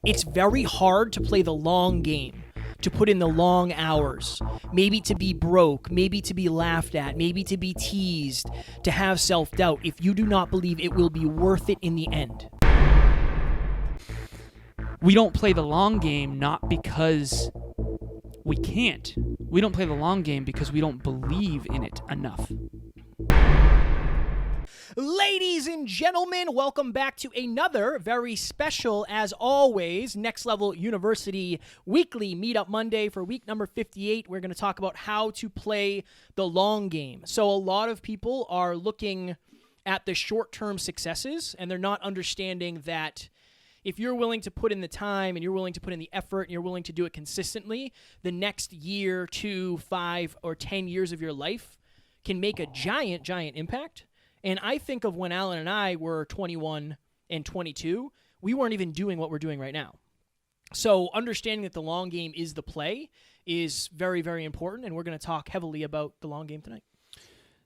It's very hard to play the long game, to put in the long hours, maybe to be broke, maybe to be laughed at, maybe to be teased, to have self-doubt if you do not believe it will be worth it in the end. We don't play the long game not because we can't. We don't play the long game because we don't believe in it enough. Ladies and gentlemen, welcome back to another very special, as always, Next Level University weekly Meetup Monday for week number 58. We're going to talk about how to play the long game. So a lot of people are looking at the short-term successes, and they're not understanding that if you're willing to put in the time and you're willing to put in the effort and you're willing to do it consistently, the next year, 2, 5, or 10 years of your life can make a giant, giant impact. And I think of when Alan and I were 21 and 22, we weren't even doing what we're doing right now. So understanding that the long game is the play is very, very important, and we're going to talk heavily about the long game tonight.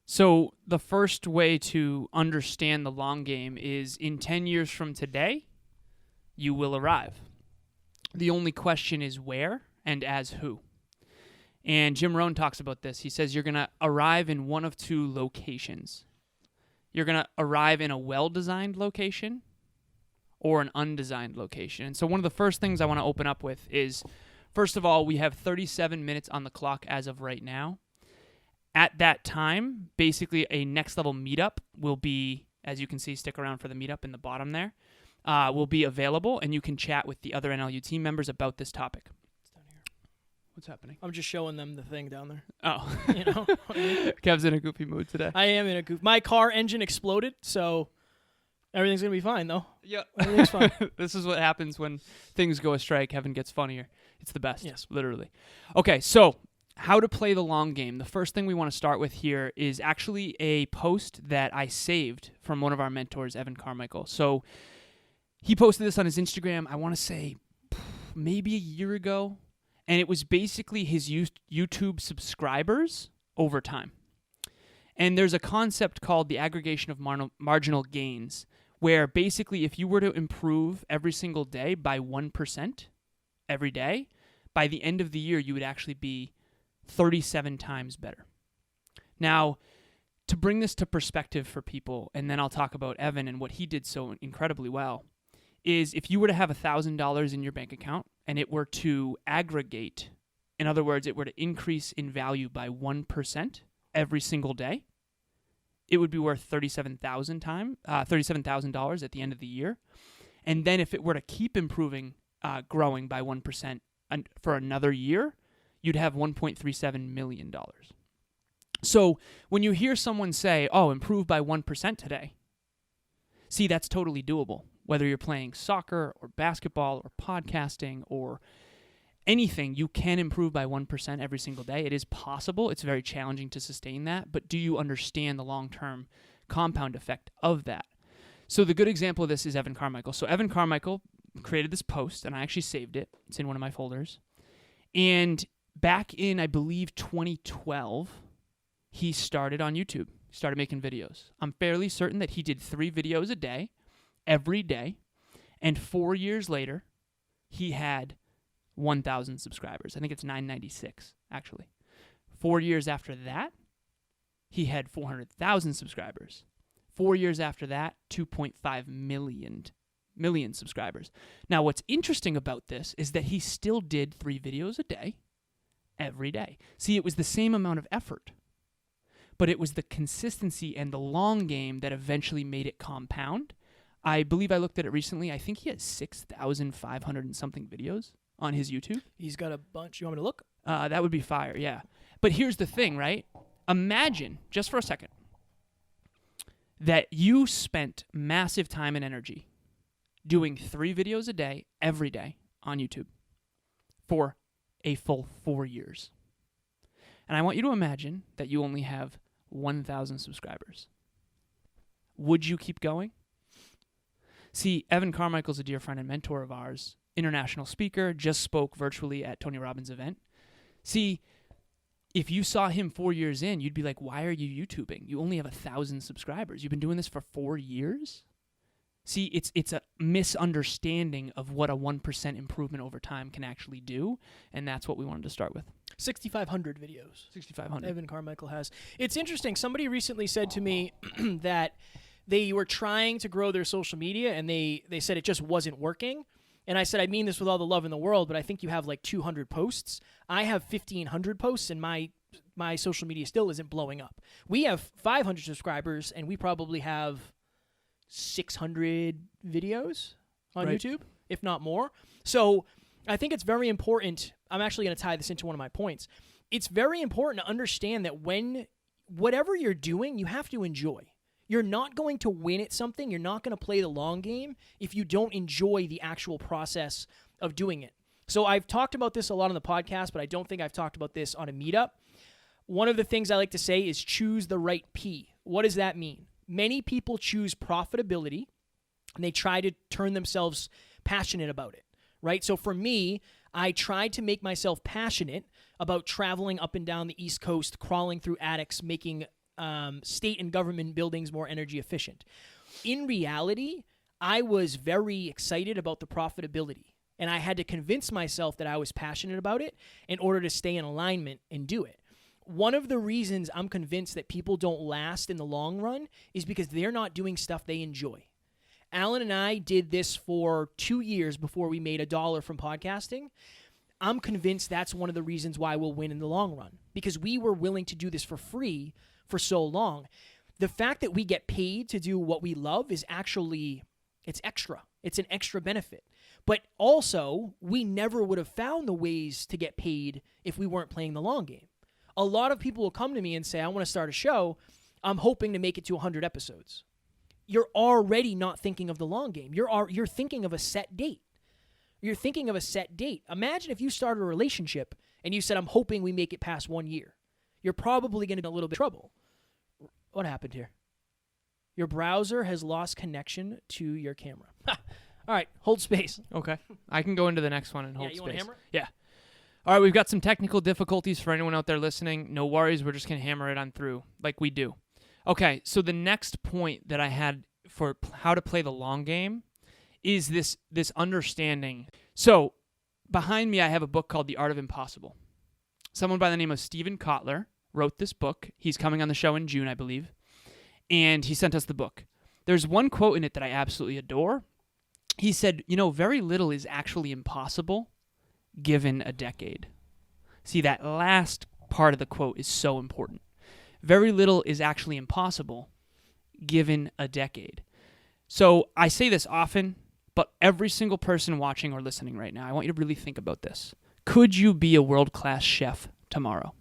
So the first way to understand the long game is in 10 years from today, you will arrive. The only question is where and as who. And Jim Rohn talks about this. He says you're going to arrive in one of two locations. You're going to arrive in a well-designed location or an undesigned location. And so one of the first things I want to open up with is, first of all, we have 37 minutes on the clock as of right now. At that time, basically a Next Level Meetup will be, as you can see, stick around for the meetup in the bottom there, will be available, and you can chat with the other NLU team members about this topic. What's happening? I'm just showing them the thing down there. Oh. You know what I mean? Kev's in a goofy mood today. I am in a goof. My car engine exploded, so everything's going to be fine, though. Yeah. Everything's fine. This is what happens when things go astray. Kevin gets funnier. It's the best. Yes. Literally. Okay, so how to play the long game. The first thing we want to start with here is actually a post that I saved from one of our mentors, Evan Carmichael. So he posted this on his Instagram, I want to say maybe a year ago. And it was basically his YouTube subscribers over time. And there's a concept called the aggregation of marginal gains, where basically if you were to improve every single day by 1% every day, by the end of the year, you would actually be 37 times better. Now, to bring this to perspective for people, and then I'll talk about Evan and what he did so incredibly well, is if you were to have $1,000 in your bank account and it were to aggregate, in other words, it were to increase in value by 1% every single day, it would be worth $37,000 at the end of the year. And then if it were to keep improving, growing by 1% for another year, you'd have $1.37 million. So when you hear someone say, oh, improve by 1% today, see, that's totally doable. Whether you're playing soccer or basketball or podcasting or anything, you can improve by 1% every single day. It is possible. It's very challenging to sustain that, but do you understand the long-term compound effect of that? So the good example of this is Evan Carmichael. So Evan Carmichael created this post, and I actually saved it. It's in one of my folders. And back in, I believe, 2012, he started on YouTube. He started making videos. I'm fairly certain that he did 3 videos a day, every day, and 4 years later, he had 1,000 subscribers. I think it's 996, actually. 4 years after that, he had 400,000 subscribers. 4 years after that, 2.5 million subscribers. Now, what's interesting about this is that he still did 3 videos a day, every day. See, it was the same amount of effort, but it was the consistency and the long game that eventually made it compound. I believe I looked at it recently. I think he has 6,500 and something videos on his YouTube. He's got a bunch. You want me to look? That would be fire, yeah. But here's the thing, right? Imagine, just for a second, that you spent massive time and energy doing 3 videos a day, every day, on YouTube for a full 4 years. And I want you to imagine that you only have 1,000 subscribers. Would you keep going? See, Evan Carmichael's a dear friend and mentor of ours, international speaker, just spoke virtually at Tony Robbins' event. See, if you saw him 4 years in, you'd be like, why are you YouTubing? You only have 1,000 subscribers. You've been doing this for 4 years? See, it's a misunderstanding of what a 1% improvement over time can actually do, and that's what we wanted to start with. 6,500 videos. 6,500. Evan Carmichael has. It's interesting. Somebody recently said to me that they were trying to grow their social media, and they said it just wasn't working. And I said, I mean this with all the love in the world, but I think you have like 200 posts. I have 1,500 posts, and my social media still isn't blowing up. We have 500 subscribers, and we probably have 600 videos on YouTube, if not more. So I think it's very important. I'm actually going to tie this into one of my points. It's very important to understand that whatever you're doing, you have to enjoy. You're not going to win at something. You're not going to play the long game if you don't enjoy the actual process of doing it. So I've talked about this a lot on the podcast, but I don't think I've talked about this on a meetup. One of the things I like to say is choose the right P. What does that mean? Many people choose profitability, and they try to turn themselves passionate about it, right? So for me, I tried to make myself passionate about traveling up and down the East Coast, crawling through attics, making state and government buildings more energy efficient. In reality, I was very excited about the profitability, and I had to convince myself that I was passionate about it in order to stay in alignment and do it. One of the reasons I'm convinced that people don't last in the long run is because they're not doing stuff they enjoy. Alan and I did this for 2 years before we made $1 from podcasting. I'm convinced that's one of the reasons why we'll win in the long run, because we were willing to do this for free for so long. The fact that we get paid to do what we love is actually, it's extra. It's an extra benefit. But also, we never would have found the ways to get paid if we weren't playing the long game. A lot of people will come to me and say, I want to start a show. I'm hoping to make it to 100 episodes. You're already not thinking of the long game. You're thinking of a set date. You're thinking of a set date. Imagine if you started a relationship and you said, I'm hoping we make it past 1 year. You're probably going to be in a little bit of trouble. What happened here? Your browser has lost connection to your camera. All right, hold space. Okay. I can go into the next one and hold you space. want to hammer it? Yeah. All right, we've got some technical difficulties for anyone out there listening. No worries, we're just going to hammer it on through like we do. Okay, so the next point that I had for how to play the long game is this understanding. So behind me, I have a book called The Art of Impossible. Someone by the name of Stephen Kotler wrote this book. He's coming on the show in June, I believe, and he sent us the book. There's one quote in it that I absolutely adore. He said, very little is actually impossible given a decade. See, that last part of the quote is so important. Very little is actually impossible given a decade. So I say this often, but every single person watching or listening right now, I want you to really think about this. Could you be a world-class chef tomorrow?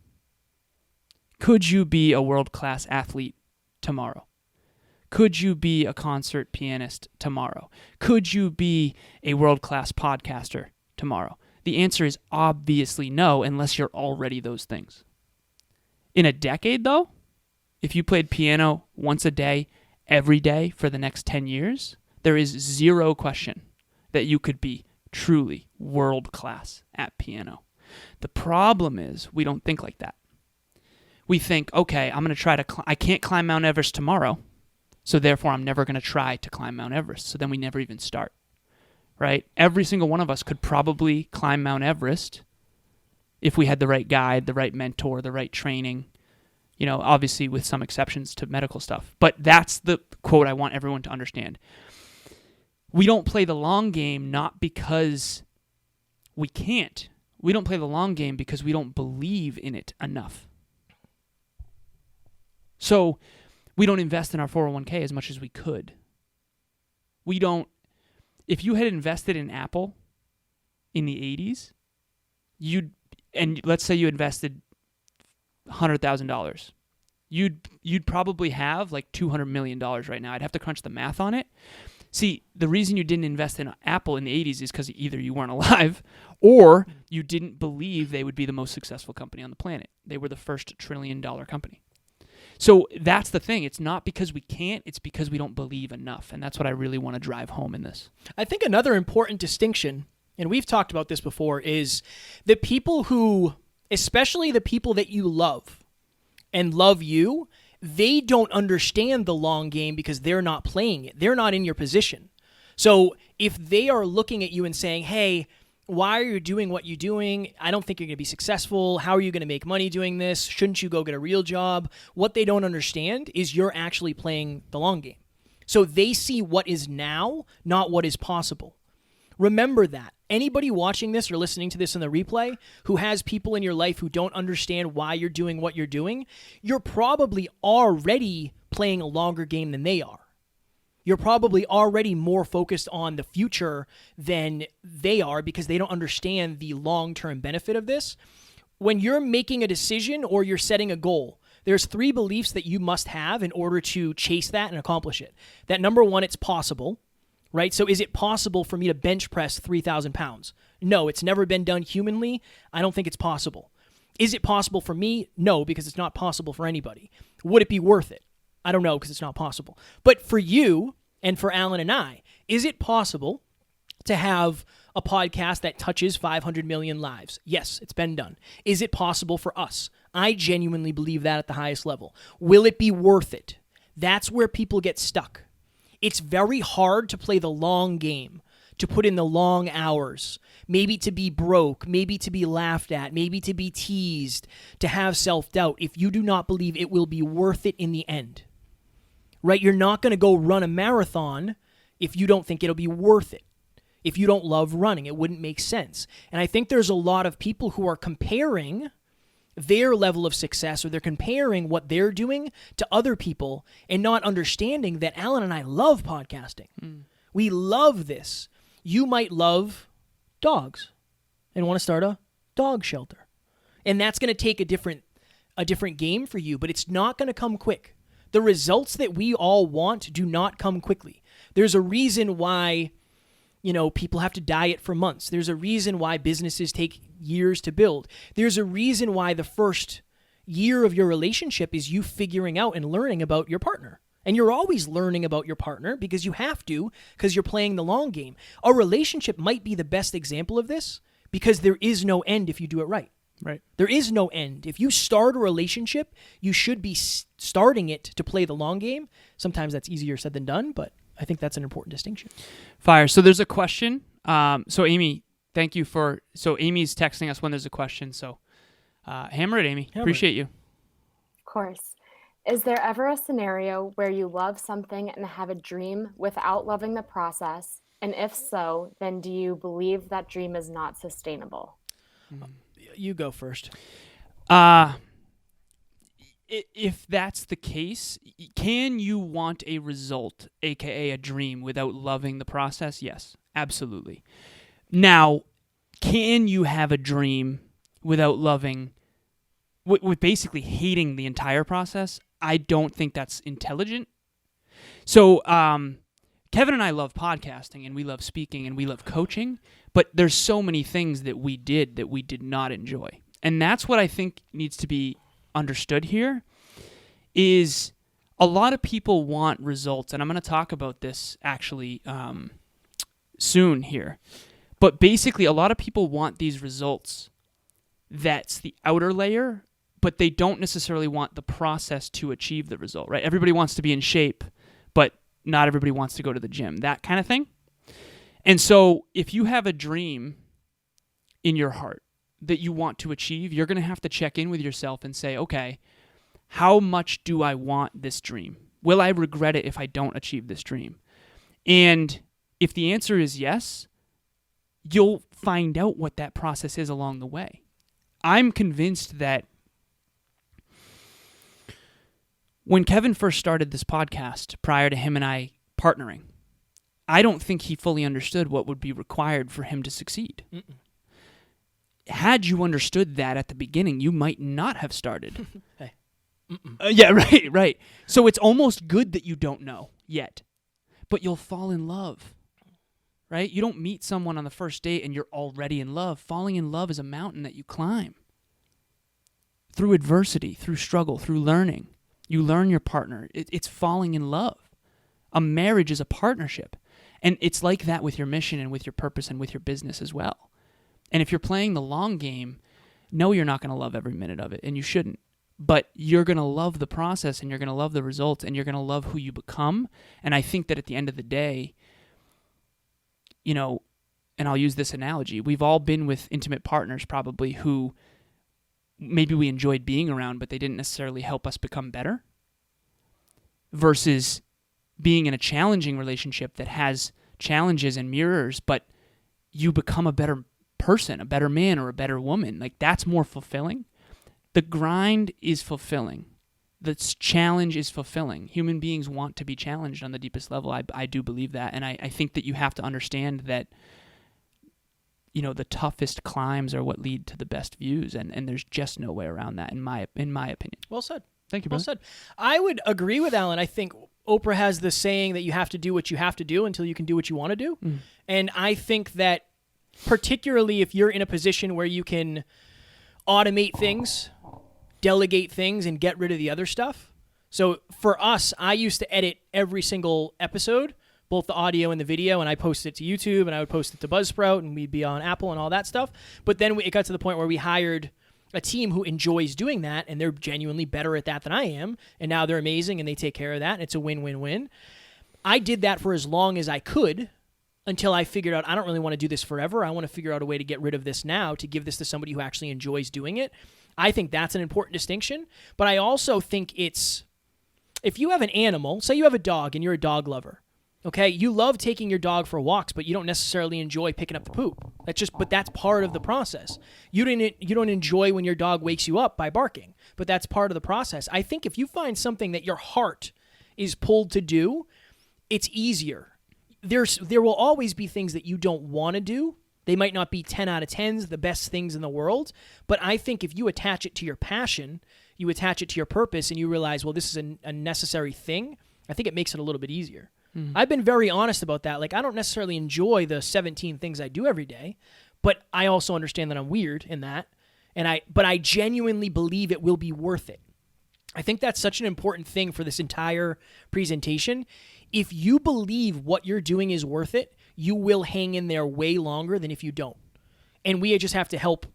Could you be a world-class athlete tomorrow? Could you be a concert pianist tomorrow? Could you be a world-class podcaster tomorrow? The answer is obviously no, unless you're already those things. In a decade, though, if you played piano once a day, every day for the next 10 years, there is zero question that you could be truly world-class at piano. The problem is we don't think like that. We think, okay, I'm going to try to I can't climb Mount Everest tomorrow, so therefore I'm never going to try to climb Mount Everest. So then we never even start. Right? Every single one of us could probably climb Mount Everest if we had the right guide, the right mentor, the right training, obviously with some exceptions to medical stuff. But that's the quote I want everyone to understand. We don't play the long game not because we can't. We don't play the long game because we don't believe in it enough. So we don't invest in our 401k as much as we could. We don't. If you had invested in Apple in the 80s, and let's say you invested $100,000, you'd probably have like $200 million right now. I'd have to crunch the math on it. See, the reason you didn't invest in Apple in the 80s is because either you weren't alive or you didn't believe they would be the most successful company on the planet. They were the first $1 trillion company. So that's the thing. It's not because we can't. It's because we don't believe enough. And that's what I really want to drive home in this. I think another important distinction, and we've talked about this before, is the people who, especially the people that you love and love you, they don't understand the long game because they're not playing it. They're not in your position. So if they are looking at you and saying, hey, why are you doing what you're doing? I don't think you're going to be successful. How are you going to make money doing this? Shouldn't you go get a real job? What they don't understand is you're actually playing the long game. So they see what is now, not what is possible. Remember that. Anybody watching this or listening to this in the replay who has people in your life who don't understand why you're doing what you're doing, you're probably already playing a longer game than they are. You're probably already more focused on the future than they are because they don't understand the long-term benefit of this. When you're making a decision or you're setting a goal, there's 3 beliefs that you must have in order to chase that and accomplish it. That number 1, it's possible, right? So is it possible for me to bench press 3,000 pounds? No, it's never been done humanly. I don't think it's possible. Is it possible for me? No, because it's not possible for anybody. Would it be worth it? I don't know because it's not possible. But for you and for Alan and I, is it possible to have a podcast that touches 500 million lives? Yes, it's been done. Is it possible for us? I genuinely believe that at the highest level. Will it be worth it? That's where people get stuck. It's very hard to play the long game, to put in the long hours, maybe to be broke, maybe to be laughed at, maybe to be teased, to have self-doubt if you do not believe it will be worth it in the end. Right? You're not going to go run a marathon if you don't think it'll be worth it. If you don't love running, it wouldn't make sense. And I think there's a lot of people who are comparing their level of success or they're comparing what they're doing to other people and not understanding that Alan and I love podcasting. We love this. You might love dogs and want to start a dog shelter. And that's going to take a different game for you, but it's not going to come quick. The results that we all want do not come quickly. There's a reason why, people have to diet for months. There's a reason why businesses take years to build. There's a reason why the first year of your relationship is you figuring out and learning about your partner. And you're always learning about your partner because you have to, because you're playing the long game. A relationship might be the best example of this because there is no end if you do it right. Right. There is no end. If you start a relationship, you should be starting it to play the long game. Sometimes that's easier said than done, but I think that's an important distinction. Fire. So there's a question. So Amy, thank you for... So Amy's texting us when there's a question. So hammer it, Amy. Appreciate you. Of course. Is there ever a scenario where you love something and have a dream without loving the process? And if so, then do you believe that dream is not sustainable? You go first. If that's the case, can you want a result, aka a dream, without loving the process? Yes, absolutely. Now, can you have a dream without loving, with basically hating the entire process? I don't think that's intelligent. So, Kevin and I love podcasting, and we love speaking, and we love coaching, but there's so many things that we did not enjoy. And that's what I think needs to be understood here, is a lot of people want results, and I'm going to talk about this actually soon here. But basically, a lot of people want these results. That's the outer layer, but they don't necessarily want the process to achieve the result, right? Everybody wants to be in shape, but not everybody wants to go to the gym, that kind of thing. And so if you have a dream in your heart that you want to achieve, you're going to have to check in with yourself and say, okay, how much do I want this dream? Will I regret it if I don't achieve this dream? And if the answer is yes, you'll find out what that process is along the way. I'm convinced that when Kevin first started this podcast, prior to him and I partnering, I don't think he fully understood what would be required for him to succeed. Had you understood that at the beginning, you might not have started. Hey. Yeah, right. So it's almost good that you don't know yet, but you'll fall in love, right? You don't meet someone on the first date and you're already in love. Falling in love is a mountain that you climb through adversity, through struggle, through learning. You learn your partner. It's falling in love. A marriage is a partnership. And it's like that with your mission and with your purpose and with your business as well. And if you're playing the long game, no, you're not going to love every minute of it, and you shouldn't. But you're going to love the process, and you're going to love the results, and you're going to love who you become. And I think that at the end of the day, and I'll use this analogy, we've all been with intimate partners probably who maybe we enjoyed being around, but they didn't necessarily help us become better, versus being in a challenging relationship that has challenges and mirrors, but you become a better person, a better man or a better woman. Like, that's more fulfilling. The grind is fulfilling. The challenge is fulfilling. Human beings want to be challenged on the deepest level. I do believe that. And I think that you have to understand that, the toughest climbs are what lead to the best views. And there's just no way around that in my opinion. Well said. Thank you, Well brother. said. I would agree with Alan. I think Oprah has this saying that you have to do what you have to do until you can do what you want to do. Mm. And I think that particularly if you're in a position where you can automate things, delegate things, and get rid of the other stuff. So for us, I used to edit every single episode, both the audio and the video, and I posted it to YouTube, and I would post it to Buzzsprout, and we'd be on Apple and all that stuff. But then it got to the point where we hired a team who enjoys doing that, and they're genuinely better at that than I am, and now they're amazing, and they take care of that, and it's a win-win-win. I did that for as long as I could until I figured out I don't really want to do this forever. I want to figure out a way to get rid of this now, to give this to somebody who actually enjoys doing it. I think that's an important distinction, but I also think it's, if you have an animal, say you have a dog and you're a dog lover, okay? You love taking your dog for walks, but you don't necessarily enjoy picking up the poop. But that's part of the process. You don't enjoy when your dog wakes you up by barking, but that's part of the process. I think if you find something that your heart is pulled to do, it's easier. There will always be things that you don't want to do. They might not be 10 out of 10s, the best things in the world, but I think if you attach it to your passion, you attach it to your purpose, and you realize, well, this is a necessary thing, I think it makes it a little bit easier. Mm. I've been very honest about that. Like, I don't necessarily enjoy the 17 things I do every day, but I also understand that I'm weird in that, but I genuinely believe it will be worth it. I think that's such an important thing for this entire presentation. If you believe what you're doing is worth it, you will hang in there way longer than if you don't. And we just have to help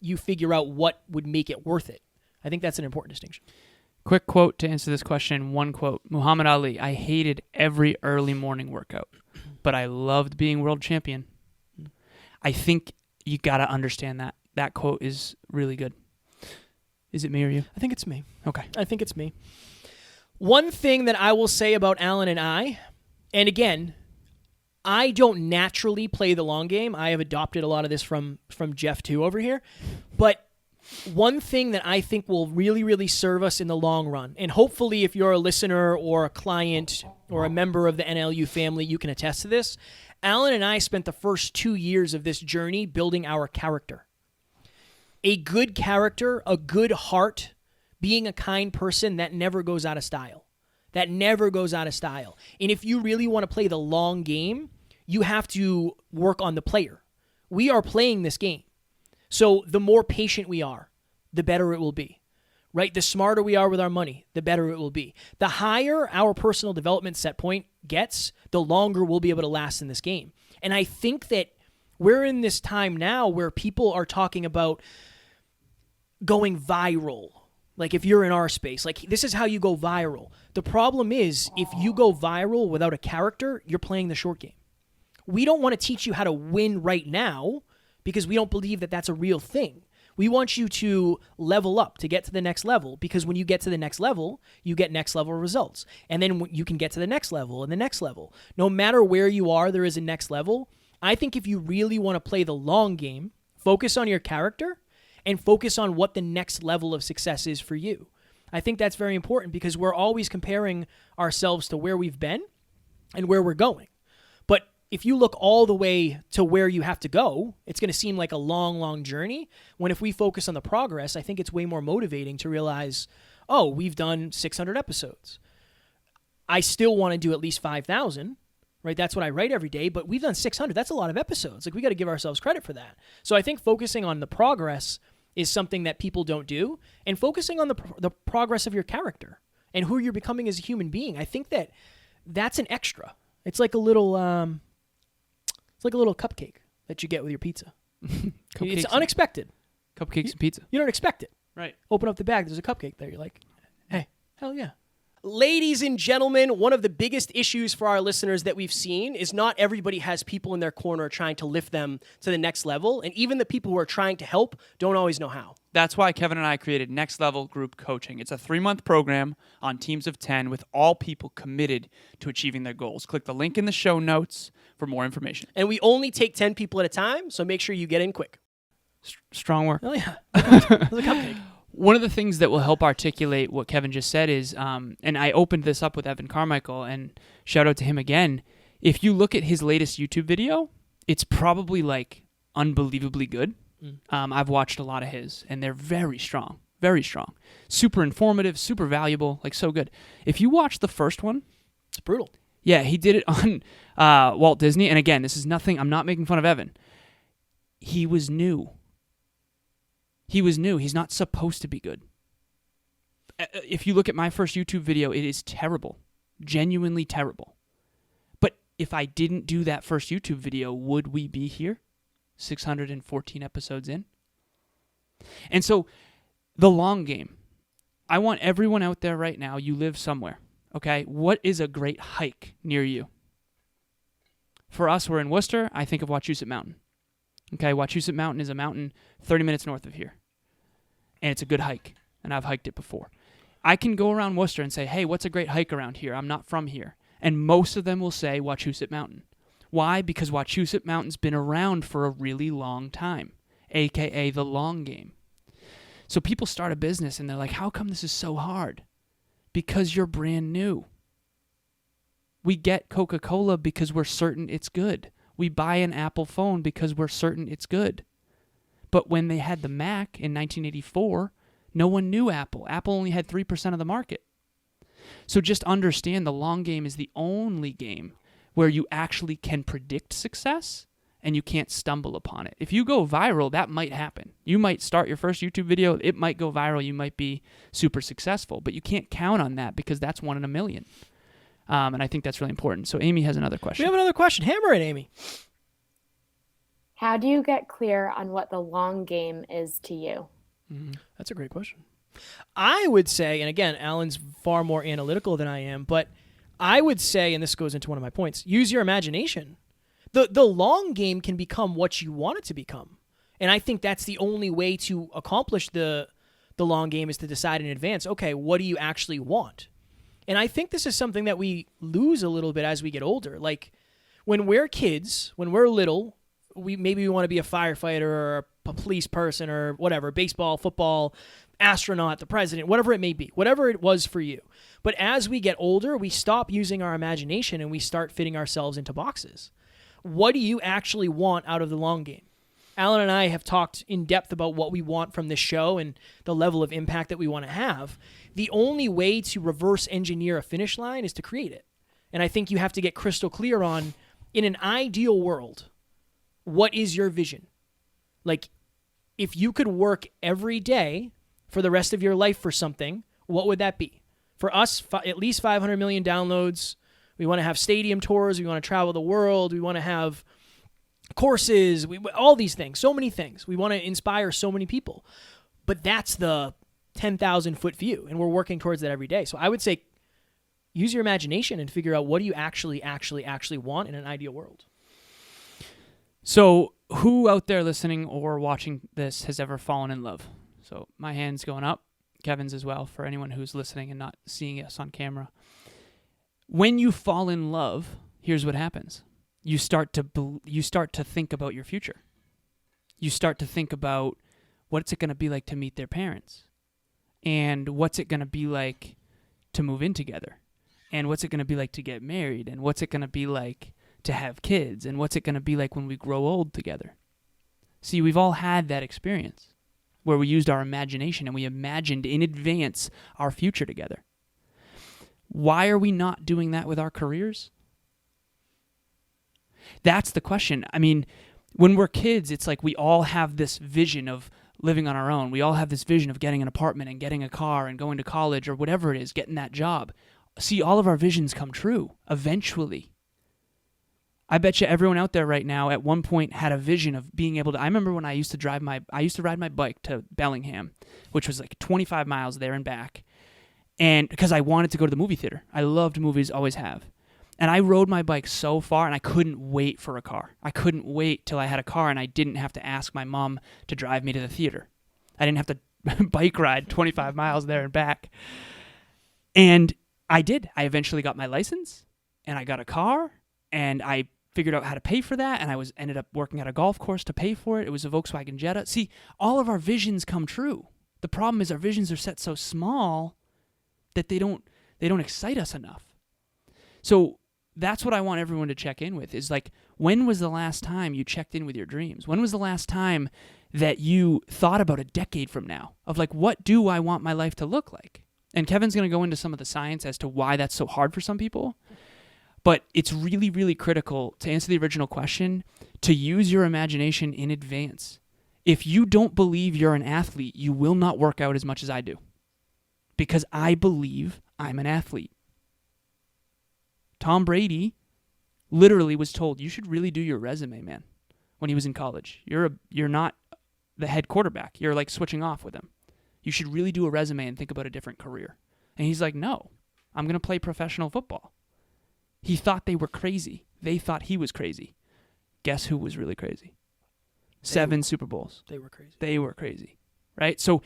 you figure out what would make it worth it. I think that's an important distinction. Quick quote to answer this question. One quote. Muhammad Ali, I hated every early morning workout, but I loved being world champion. I think you got to understand that. That quote is really good. Is it me or you? I think it's me. Okay. I think it's me. One thing that I will say about Alan and I, and again, I don't naturally play the long game. I have adopted a lot of this from Jeff too over here. But one thing that I think will really, really serve us in the long run, and hopefully if you're a listener or a client or a member of the NLU family, you can attest to this. Alan and I spent the first 2 years of this journey building our character. A good character, a good heart, being a kind person, that never goes out of style. That never goes out of style. And if you really want to play the long game, you have to work on the player. We are playing this game. So the more patient we are, the better it will be, right? The smarter we are with our money, the better it will be. The higher our personal development set point gets, the longer we'll be able to last in this game. And I think that we're in this time now where people are talking about going viral. Like, if you're in our space, like, this is how you go viral. The problem is, if you go viral without a character, you're playing the short game. We don't want to teach you how to win right now because we don't believe that that's a real thing. We want you to level up to get to the next level, because when you get to the next level, you get next level results. And then you can get to the next level and the next level. No matter where you are, there is a next level. I think if you really want to play the long game, focus on your character and focus on what the next level of success is for you. I think that's very important because we're always comparing ourselves to where we've been and where we're going. But if you look all the way to where you have to go, it's going to seem like a long, long journey. When if we focus on the progress, I think it's way more motivating to realize, oh, we've done 600 episodes. I still want to do at least 5,000, right? That's what I write every day, but we've done 600. That's a lot of episodes. Like, we got to give ourselves credit for that. So I think focusing on the progress is something that people don't do, and focusing on the progress of your character and who you're becoming as a human being. I think that's an extra. It's like a little cupcake that you get with your pizza. It's unexpected. Cupcakes and pizza. You don't expect it. Right. Open up the bag, there's a cupcake there. You're like, hey, hell yeah. Ladies and gentlemen, one of the biggest issues for our listeners that we've seen is not everybody has people in their corner trying to lift them to the next level. And even the people who are trying to help don't always know how. That's why Kevin and I created Next Level Group Coaching. It's a 3-month program on teams of 10 with all people committed to achieving their goals. Click the link in the show notes for more information. And we only take 10 people at a time, so make sure you get in quick. Strong work. Oh, yeah. It was a cupcake. One of the things that will help articulate what Kevin just said is, and I opened this up with Evan Carmichael, and shout out to him again, if you look at his latest YouTube video, it's probably like unbelievably good. I've watched a lot of his, and they're very strong, very strong. Super informative, super valuable, like so good. If you watch the first one, it's brutal. Yeah, he did it on Walt Disney, and again, this is nothing, I'm not making fun of Evan. He was new. He was new. He's not supposed to be good. If you look at my first YouTube video, it is terrible. Genuinely terrible. But if I didn't do that first YouTube video, would we be here? 614 episodes in? And so, the long game. I want everyone out there right now, you live somewhere, okay? What is a great hike near you? For us, we're in Worcester. I think of Wachusett Mountain. Okay, Wachusett Mountain is a mountain 30 minutes north of here. And it's a good hike, and I've hiked it before. I can go around Worcester and say, hey, what's a great hike around here? I'm not from here. And most of them will say Wachusett Mountain. Why? Because Wachusett Mountain's been around for a really long time, a.k.a. the long game. So people start a business, and they're like, how come this is so hard? Because you're brand new. We get Coca-Cola because we're certain it's good. We buy an Apple phone because we're certain it's good. But when they had the Mac in 1984, no one knew Apple. Apple only had 3% of the market. So just understand the long game is the only game where you actually can predict success and you can't stumble upon it. If you go viral, that might happen. You might start your first YouTube video, it might go viral, you might be super successful, but you can't count on that because that's 1 in a million. And I think that's really important. So Amy has another question. We have another question. Hammer it, Amy. How do you get clear on what the long game is to you? That's a great question. I would say, and again, Alan's far more analytical than I am, but I would say, and this goes into one of my points, use your imagination. The long game can become what you want it to become. And I think that's the only way to accomplish the long game is to decide in advance, okay, what do you actually want? And I think this is something that we lose a little bit as we get older. Like when we're kids, when we're little, we want to be a firefighter or a police person or whatever, baseball, football, astronaut, the president, whatever it may be, whatever it was for you. But as we get older, we stop using our imagination and we start fitting ourselves into boxes. What do you actually want out of the long game? Alan and I have talked in depth about what we want from this show and the level of impact that we want to have. The only way to reverse engineer a finish line is to create it. And I think you have to get crystal clear on, in an ideal world, what is your vision? Like, if you could work every day for the rest of your life for something, what would that be? For us, at least 500 million downloads. We want to have stadium tours. We want to travel the world. We want to have courses, all these things, so many things. We want to inspire so many people. But that's the 10,000-foot view, and we're working towards that every day. So I would say use your imagination and figure out what do you actually want in an ideal world. So who out there listening or watching this has ever fallen in love? So my hand's going up, Kevin's as well, for anyone who's listening and not seeing us on camera. When you fall in love, here's what happens. You start to think about your future. You start to think about what's it going to be like to meet their parents, and what's it going to be like to move in together, and what's it going to be like to get married, and what's it going to be like to have kids, and what's it going to be like when we grow old together. See, we've all had that experience where we used our imagination and we imagined in advance our future together. Why are we not doing that with our careers? That's the question. I mean, when we're kids, it's like we all have this vision of living on our own. We all have this vision of getting an apartment and getting a car and going to college or whatever it is, getting that job. See, all of our visions come true eventually. I bet you everyone out there right now at one point had a vision of being able to. I remember when I used to ride my bike to Bellingham, which was like 25 miles there and back. And because I wanted to go to the movie theater. I loved movies, always have. And I rode my bike so far, and I couldn't wait for a car. I couldn't wait till I had a car, and I didn't have to ask my mom to drive me to the theater. I didn't have to bike ride 25 miles there and back. And I did. I eventually got my license, and I got a car, and I figured out how to pay for that, and ended up working at a golf course to pay for it. It was a Volkswagen Jetta. See, all of our visions come true. The problem is our visions are set so small that they don't excite us enough. So that's what I want everyone to check in with is like, when was the last time you checked in with your dreams? When was the last time that you thought about a decade from now of like, what do I want my life to look like? And Kevin's going to go into some of the science as to why that's so hard for some people. But it's really, really critical to answer the original question, to use your imagination in advance. If you don't believe you're an athlete, you will not work out as much as I do. Because I believe I'm an athlete. Tom Brady literally was told, you should really do your resume, man, when he was in college. You're not the head quarterback. You're like switching off with him. You should really do a resume and think about a different career. And he's like, no, I'm going to play professional football. He thought they were crazy. They thought he was crazy. Guess who was really crazy? 7 Super Bowls. They were crazy. They were crazy, right? So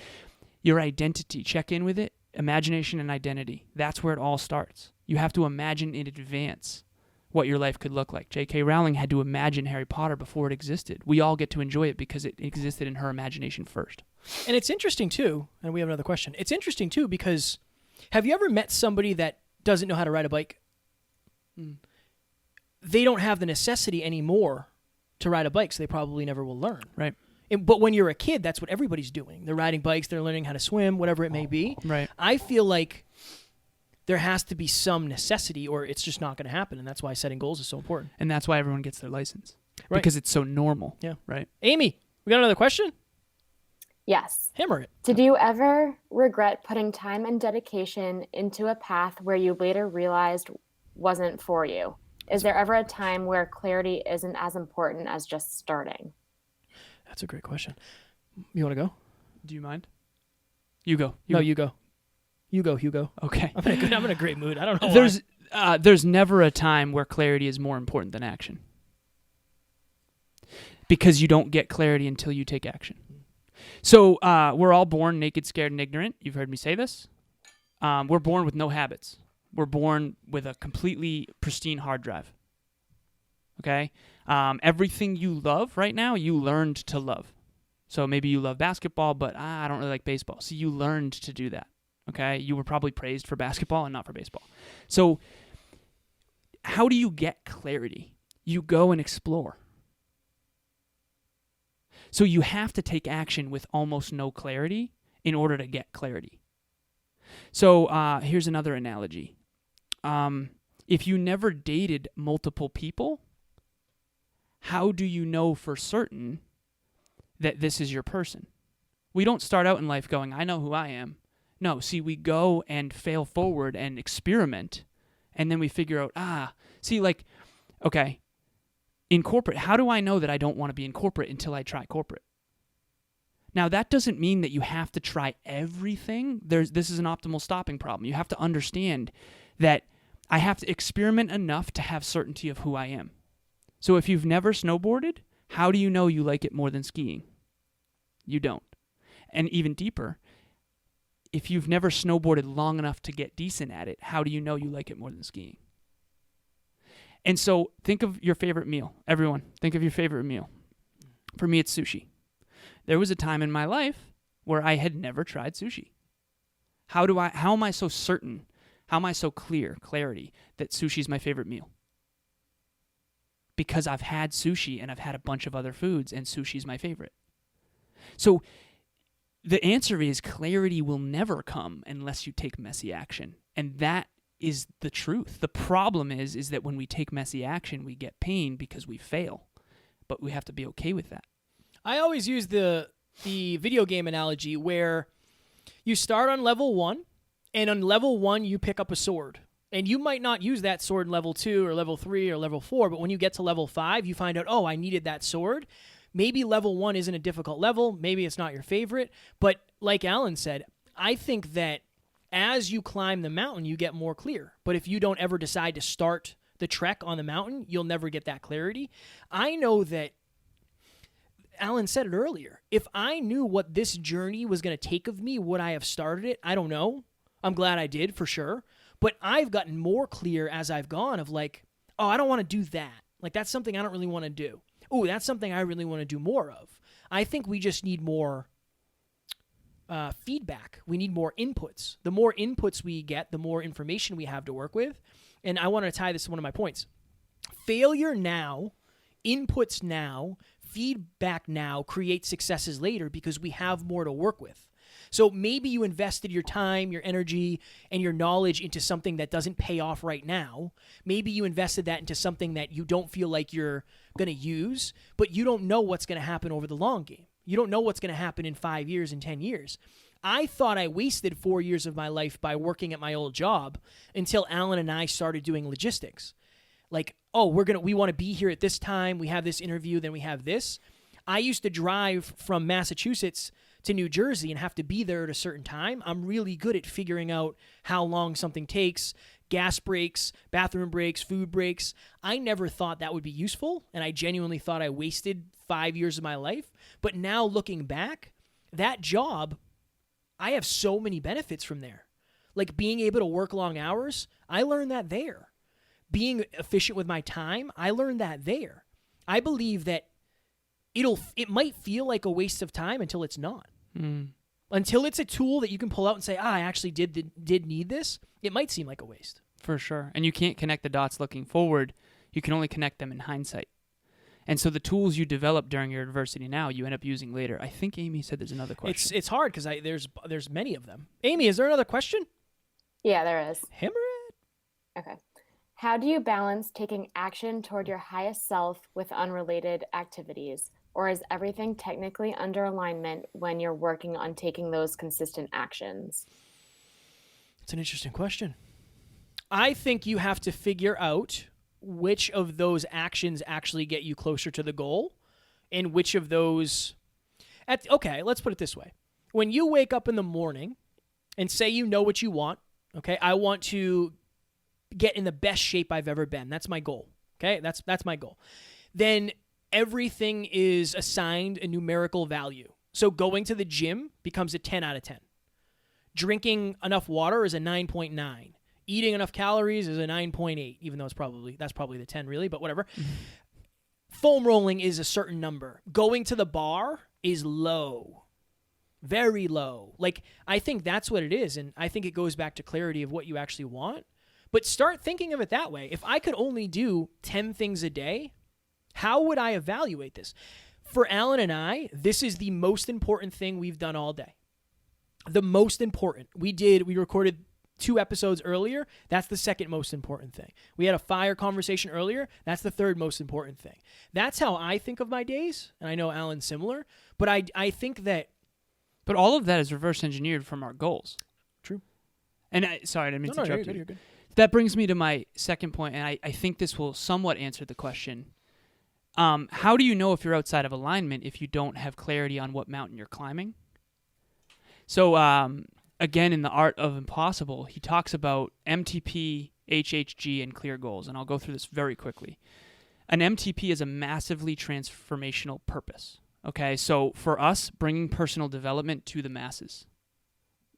your identity, check in with it. Imagination and identity. That's where it all starts. You have to imagine in advance what your life could look like. J.K. Rowling had to imagine Harry Potter before it existed. We all get to enjoy it because it existed in her imagination first. And it's interesting, too, and we have another question. It's interesting, too, because have you ever met somebody that doesn't know how to ride a bike? They don't have the necessity anymore to ride a bike, so they probably never will learn. Right. But when you're a kid, that's what everybody's doing. They're riding bikes, they're learning how to swim, whatever it may be. Right. I feel like there has to be some necessity or it's just not going to happen, and that's why setting goals is so important. And that's why everyone gets their license. Right. Because it's so normal. Yeah. Right. Amy, we got another question? Yes. Hammer it. Did you ever regret putting time and dedication into a path where you later realized wasn't for you? Is there ever a time where clarity isn't as important as just starting? That's a great question. You want to go? Do you mind? You go. No, you go. You go, Hugo. Okay. I'm in a great mood. I don't know There's never a time where clarity is more important than action. Because you don't get clarity until you take action. So we're all born naked, scared, and ignorant. You've heard me say this. We're born with no habits. We're born with a completely pristine hard drive. Okay? Everything you love right now, you learned to love. So maybe you love basketball, but I don't really like baseball. So you learned to do that. Okay? You were probably praised for basketball and not for baseball. So how do you get clarity? You go and explore. So you have to take action with almost no clarity in order to get clarity. So here's another analogy. If you never dated multiple people, how do you know for certain that this is your person? We don't start out in life going, I know who I am. No, see, we go and fail forward and experiment, and then we figure out, okay, in corporate, how do I know that I don't want to be in corporate until I try corporate? Now, that doesn't mean that you have to try everything. This is an optimal stopping problem. You have to understand that I have to experiment enough to have certainty of who I am. So if you've never snowboarded, how do you know you like it more than skiing? You don't. And even deeper, if you've never snowboarded long enough to get decent at it, how do you know you like it more than skiing? And so think of your favorite meal. Everyone, think of your favorite meal. For me, it's sushi. There was a time in my life where I had never tried sushi. How am I so certain? How am I so clarity that sushi is my favorite meal? Because I've had sushi and I've had a bunch of other foods and sushi is my favorite. So the answer is clarity will never come unless you take messy action. And that is the truth. The problem is that when we take messy action, we get pain because we fail. But we have to be okay with that. I always use the video game analogy where you start on level 1, and on level 1 you pick up a sword. And you might not use that sword in level 2 or level 3 or level 4, but when you get to level 5, you find out, oh, I needed that sword. Maybe level 1 isn't a difficult level. Maybe it's not your favorite. But like Alan said, I think that As you climb the mountain, you get more clear. But if you don't ever decide to start the trek on the mountain, you'll never get that clarity. I know that Alan said it earlier. If I knew what this journey was going to take of me, would I have started it? I don't know. I'm glad I did, for sure. But I've gotten more clear as I've gone of like, oh, I don't want to do that. Like, that's something I don't really want to do. Oh, that's something I really want to do more of. I think we just need more feedback. We need more inputs. The more inputs we get, the more information we have to work with. And I want to tie this to one of my points. Failure now, inputs now, feedback now creates successes later because we have more to work with. So maybe you invested your time, your energy, and your knowledge into something that doesn't pay off right now. Maybe you invested that into something that you don't feel like you're going to use, but you don't know what's going to happen over the long game. You don't know what's going to happen in 5 years and 10 years. I thought I wasted 4 years of my life by working at my old job until Alan and I started doing logistics. Like, oh, we want to be here at this time. We have this interview, then we have this. I used to drive from Massachusetts to New Jersey and have to be there at a certain time. I'm really good at figuring out how long something takes, gas breaks, bathroom breaks, food breaks. I never thought that would be useful, and I genuinely thought I wasted 5 years of my life. But now looking back, that job, I have so many benefits from there. Like being able to work long hours, I learned that there. Being efficient with my time, I learned that there. I believe that it might feel like a waste of time until it's not. Until it's a tool that you can pull out and say, I actually did need this, it might seem like a waste. For sure. And you can't connect the dots looking forward. You can only connect them in hindsight. And so the tools you develop during your adversity now, you end up using later. I think Amy said there's another question. It's hard because there's many of them. Amy, is there another question? Yeah, there is. Hammer it. Okay. How do you balance taking action toward your highest self with unrelated activities? Or is everything technically under alignment when you're working on taking those consistent actions? It's an interesting question. I think you have to figure out which of those actions actually get you closer to the goal and which of those... Okay, let's put it this way. When you wake up in the morning and say you know what you want, okay, I want to get in the best shape I've ever been. That's my goal, okay? That's my goal. Then everything is assigned a numerical value. So going to the gym becomes a 10 out of 10. Drinking enough water is a 9.9. Eating enough calories is a 9.8, even though that's probably the 10 really, but whatever. Foam rolling is a certain number. Going to the bar is low. Very low. Like, I think that's what it is, and I think it goes back to clarity of what you actually want. But start thinking of it that way. If I could only do 10 things a day, how would I evaluate this? For Alan and I, this is the most important thing we've done all day. The most important. We recorded 2 episodes earlier. That's the second most important thing. We had a fire conversation earlier. That's the third most important thing. That's how I think of my days, and I know Alan's similar, but I think that... But all of that is reverse engineered from our goals. True. And sorry, I didn't mean to interrupt you. You're good. That brings me to my second point, and I think this will somewhat answer the question. How do you know if you're outside of alignment if you don't have clarity on what mountain you're climbing? So, again, in The Art of Impossible, he talks about MTP, HHG, and clear goals, and I'll go through this very quickly. An MTP is a massively transformational purpose. Okay, so for us, bringing personal development to the masses.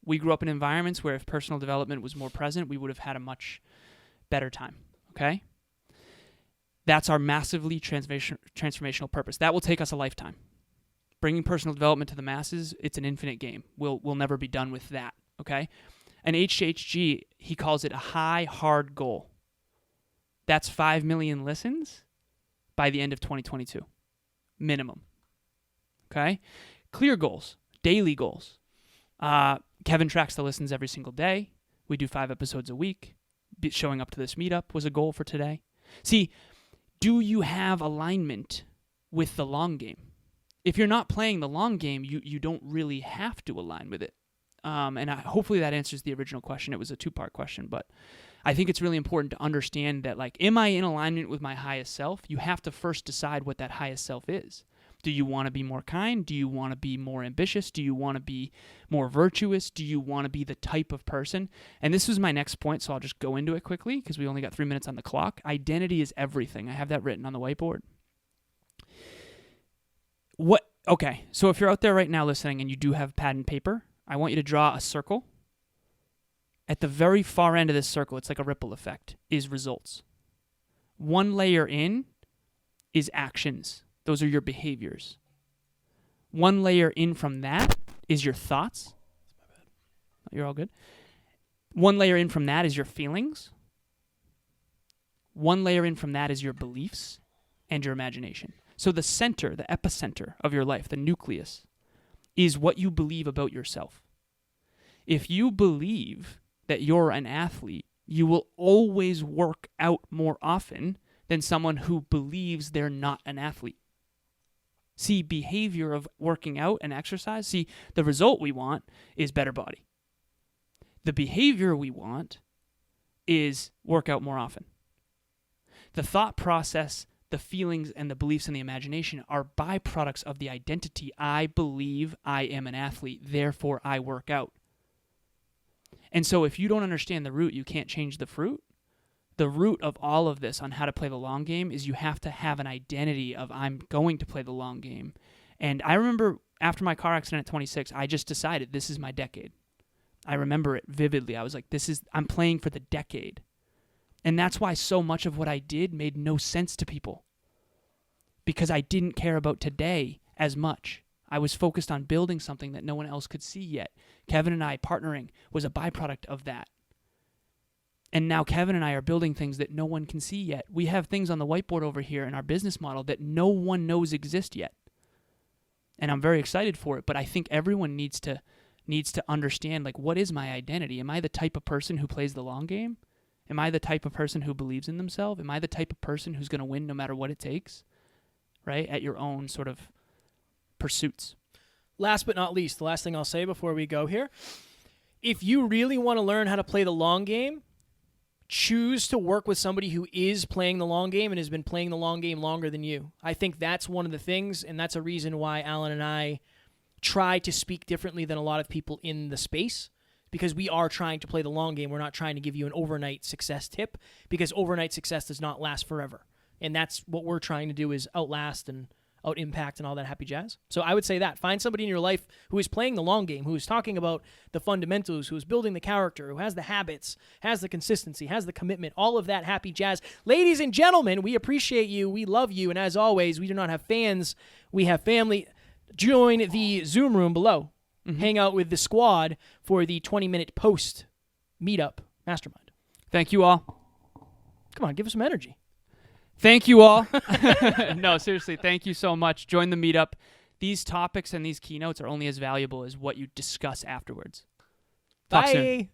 We grew up in environments where if personal development was more present, we would have had a much better time, okay? That's our massively transformational purpose. That will take us a lifetime. Bringing personal development to the masses, it's an infinite game. We'll never be done with that, okay? An HHG, he calls it a high, hard goal. That's 5 million listens by the end of 2022, minimum, okay? Clear goals, daily goals. Kevin tracks the listens every single day. We do 5 episodes a week. Showing up to this meetup was a goal for today. See, do you have alignment with the long game? If you're not playing the long game, you don't really have to align with it. Hopefully that answers the original question. It was a 2-part question, but I think it's really important to understand that, like, am I in alignment with my highest self? You have to first decide what that highest self is. Do you want to be more kind? Do you want to be more ambitious? Do you want to be more virtuous? Do you want to be the type of person? And this was my next point, so I'll just go into it quickly because we only got 3 minutes on the clock. Identity is everything. I have that written on the whiteboard. Okay, so if you're out there right now listening and you do have pad and paper, I want you to draw a circle. At the very far end of this circle, it's like a ripple effect, is results. One layer in is actions. Those are your behaviors. One layer in from that is your thoughts. You're all good. One layer in from that is your feelings. One layer in from that is your beliefs and your imagination. So the center, the epicenter of your life, the nucleus, is what you believe about yourself. If you believe that you're an athlete, you will always work out more often than someone who believes they're not an athlete. See, behavior of working out and exercise, see, the result we want is better body. The behavior we want is work out more often. The thought process, the feelings, and the beliefs and the imagination are byproducts of the identity. I believe I am an athlete, therefore I work out. And so if you don't understand the root, you can't change the fruit. The root of all of this on how to play the long game is you have to have an identity of I'm going to play the long game. And I remember after my car accident at 26, I just decided this is my decade. I remember it vividly. I was like, I'm playing for the decade. And that's why so much of what I did made no sense to people. Because I didn't care about today as much. I was focused on building something that no one else could see yet. Kevin and I partnering was a byproduct of that. And now Kevin and I are building things that no one can see yet. We have things on the whiteboard over here in our business model that no one knows exist yet. And I'm very excited for it, but I think everyone needs to understand, like, what is my identity? Am I the type of person who plays the long game? Am I the type of person who believes in themselves? Am I the type of person who's going to win no matter what it takes? Right? At your own sort of pursuits. Last but not least, the last thing I'll say before we go here, if you really want to learn how to play the long game, choose to work with somebody who is playing the long game and has been playing the long game longer than you. I think that's one of the things, and that's a reason why Alan and I try to speak differently than a lot of people in the space, because we are trying to play the long game. We're not trying to give you an overnight success tip, because overnight success does not last forever. And that's what we're trying to do, is outlast and out-impact and all that happy jazz. So I would say that. Find somebody in your life who is playing the long game, who is talking about the fundamentals, who is building the character, who has the habits, has the consistency, has the commitment, all of that happy jazz. Ladies and gentlemen, we appreciate you. We love you. And as always, we do not have fans. We have family. Join the Zoom room below. Mm-hmm. Hang out with the squad for the 20-minute post Meetup Mastermind. Thank you all. Come on, give us some energy. Thank you all. No, seriously, thank you so much. Join the Meetup. These topics and these keynotes are only as valuable as what you discuss afterwards. Talk soon. Bye.